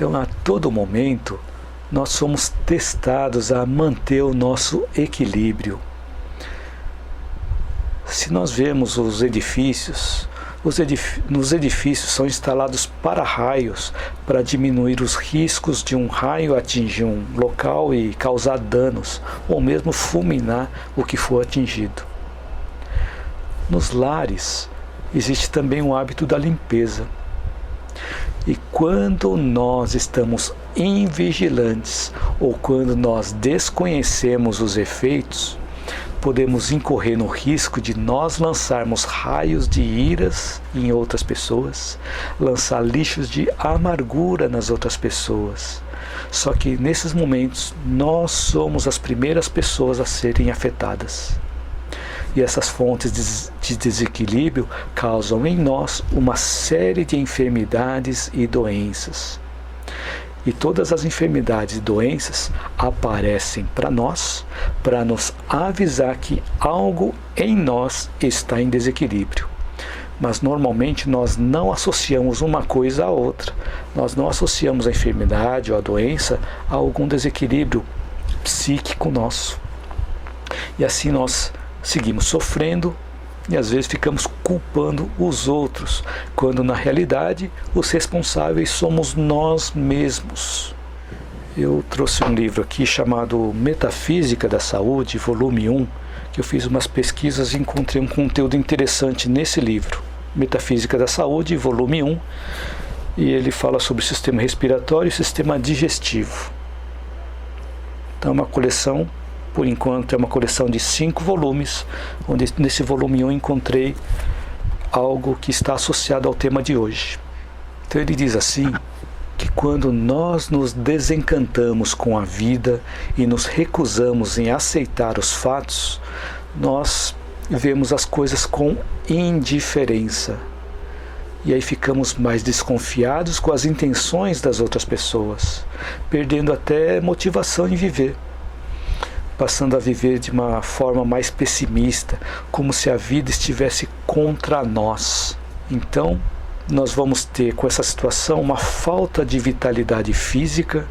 Então, a todo momento, nós somos testados a manter o nosso equilíbrio. Se nós vemos os edifícios, nos edifícios são instalados para-raios para diminuir os riscos de um raio atingir um local e causar danos, ou mesmo fulminar o que for atingido. Nos lares, existe também o hábito da limpeza. E quando nós estamos invigilantes ou quando nós desconhecemos os efeitos, podemos incorrer no risco de nós lançarmos raios de iras em outras pessoas, lançar lixos de amargura nas outras pessoas. Só que nesses momentos nós somos as primeiras pessoas a serem afetadas. E essas fontes de desequilíbrio causam em nós uma série de enfermidades e doenças. E todas as enfermidades e doenças aparecem para nós, para nos avisar que algo em nós está em desequilíbrio. Mas normalmente nós não associamos uma coisa à outra. Nós não associamos a enfermidade ou a doença a algum desequilíbrio psíquico nosso. E assim nós seguimos sofrendo e às vezes ficamos culpando os outros, quando na realidade os responsáveis somos nós mesmos. Eu trouxe um livro aqui chamado Metafísica da Saúde, volume 1, que eu fiz umas pesquisas e encontrei um conteúdo interessante nesse livro. Metafísica da Saúde, volume 1, e ele fala sobre o sistema respiratório e o sistema digestivo. Então é uma coleção. Por enquanto é uma coleção de 5 volumes, onde nesse volume 1 encontrei algo que está associado ao tema de hoje. Então ele diz assim, que quando nós nos desencantamos com a vida e nos recusamos em aceitar os fatos, nós vemos as coisas com indiferença. E aí ficamos mais desconfiados com as intenções das outras pessoas, perdendo até motivação em viver. Passando a viver de uma forma mais pessimista, como se a vida estivesse contra nós. Então, nós vamos ter com essa situação uma falta de vitalidade física,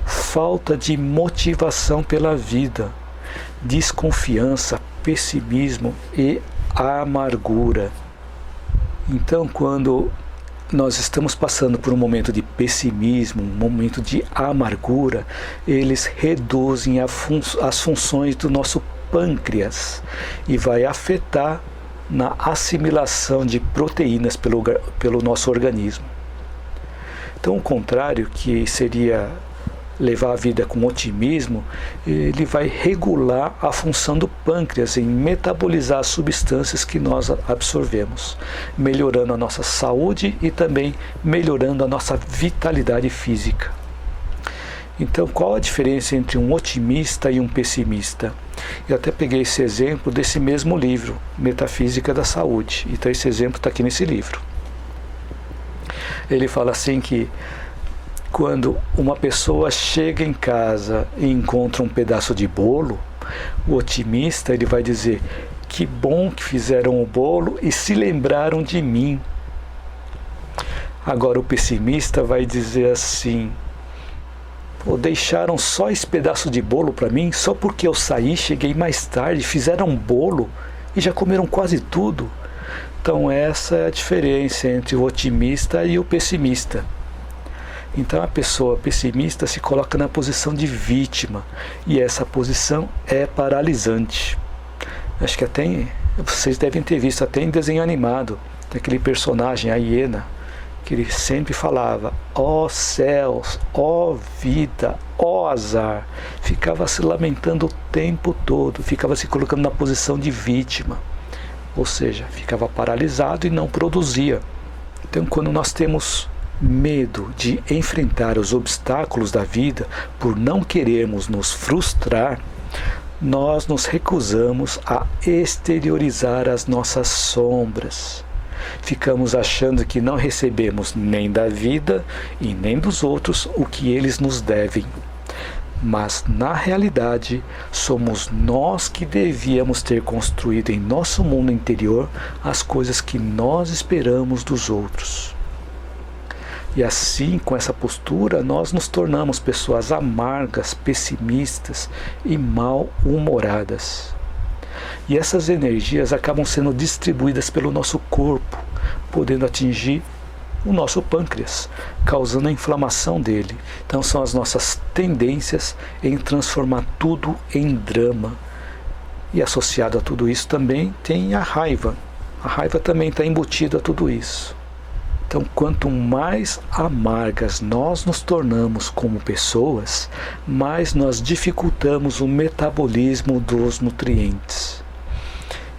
falta de motivação pela vida, desconfiança, pessimismo e amargura. Então, quando nós estamos passando por um momento de pessimismo, um momento de amargura, eles reduzem as funções do nosso pâncreas e vai afetar na assimilação de proteínas pelo nosso organismo. Então, o contrário, que seria levar a vida com otimismo, ele vai regular a função do pâncreas em metabolizar as substâncias que nós absorvemos, melhorando a nossa saúde e também melhorando a nossa vitalidade física. Então, qual a diferença entre um otimista e um pessimista? Eu até peguei esse exemplo desse mesmo livro, Metafísica da Saúde. Então, esse exemplo está aqui nesse livro. Ele fala assim que quando uma pessoa chega em casa e encontra um pedaço de bolo, o otimista ele vai dizer: que bom que fizeram o bolo e se lembraram de mim. Agora o pessimista vai dizer assim: pô, deixaram só esse pedaço de bolo para mim, só porque eu saí, cheguei mais tarde, fizeram um bolo e já comeram quase tudo. Então essa é a diferença entre o otimista e o pessimista. Então a pessoa pessimista se coloca na posição de vítima, e essa posição é paralisante. Acho que até vocês devem ter visto até em desenho animado, aquele personagem, a hiena, que ele sempre falava: ó céus, ó vida, ó azar. Ficava se lamentando o tempo todo, ficava se colocando na posição de vítima, ou seja, ficava paralisado e não produzia. Então, quando nós temos medo de enfrentar os obstáculos da vida por não querermos nos frustrar, nós nos recusamos a exteriorizar as nossas sombras. Ficamos achando que não recebemos nem da vida e nem dos outros o que eles nos devem. Mas, na realidade, somos nós que devíamos ter construído em nosso mundo interior as coisas que nós esperamos dos outros. E assim, com essa postura, nós nos tornamos pessoas amargas, pessimistas e mal-humoradas. E essas energias acabam sendo distribuídas pelo nosso corpo, podendo atingir o nosso pâncreas, causando a inflamação dele. Então são as nossas tendências em transformar tudo em drama. E associado a tudo isso também tem a raiva. A raiva também está embutida a tudo isso. Então, quanto mais amargas nós nos tornamos como pessoas, mais nós dificultamos o metabolismo dos nutrientes.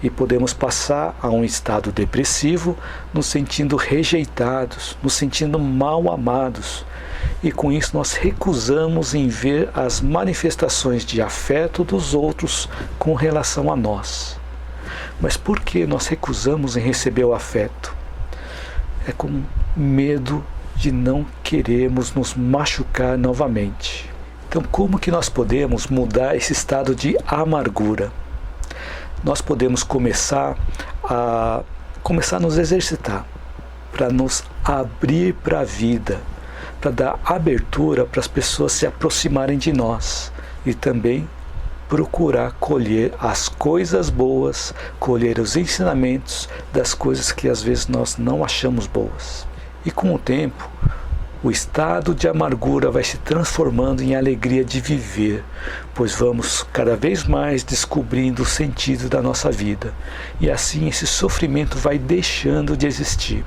E podemos passar a um estado depressivo, nos sentindo rejeitados, nos sentindo mal amados. E com isso nós recusamos em ver as manifestações de afeto dos outros com relação a nós. Mas por que nós recusamos em receber o afeto? É com medo de não queremos nos machucar novamente. Então, como que nós podemos mudar esse estado de amargura? Nós podemos começar a nos exercitar, para nos abrir para a vida, para dar abertura para as pessoas se aproximarem de nós e também procurar colher as coisas boas, colher os ensinamentos das coisas que às vezes nós não achamos boas. E com o tempo, o estado de amargura vai se transformando em alegria de viver, pois vamos cada vez mais descobrindo o sentido da nossa vida. E assim esse sofrimento vai deixando de existir.